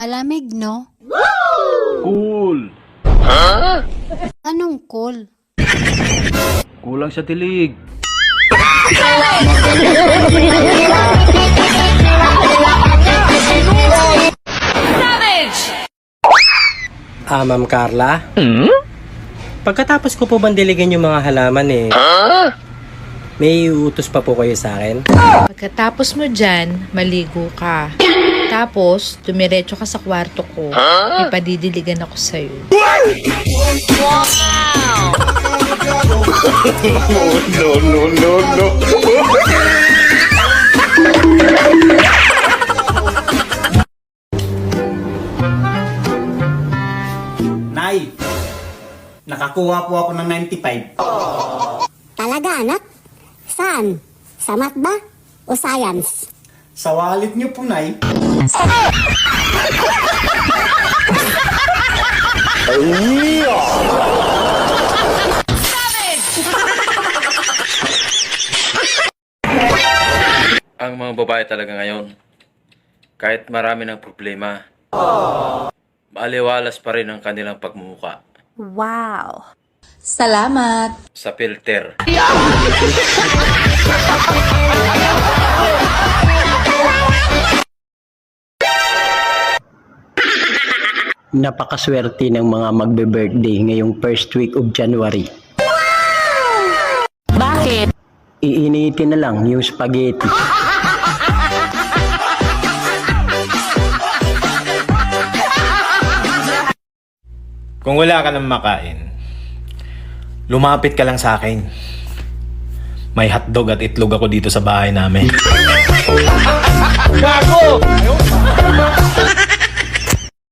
Malamig, no? Cool! Anong cool? Kulang sa tilig. Ma'am Carla? Pagkatapos ko po bandiligan yung mga halaman may utos pa po kayo sa akin? Pagkatapos mo dyan, maligo ka. Tapos, dumiretso ka sa kwarto ko. Ipadidiligan ako sa'yo. Nay, nakakuha po ako ng 95. Talaga, anak? Saan? Sa math ba? O science? Sa wallet niyo po, Nay. Ang mga babae talaga ngayon, kahit marami ng problema, maaliwalas pa rin ang kanilang pagmumuka Wow! Salamat! sa filter. Napakaswerte ng mga magbe-birthday ngayong first week of January. Bakit? Iinitin na lang yung spaghetti. Kung wala ka nang makain, lumapit ka lang sa akin. May hotdog at itlog ako dito sa bahay namin. Gago!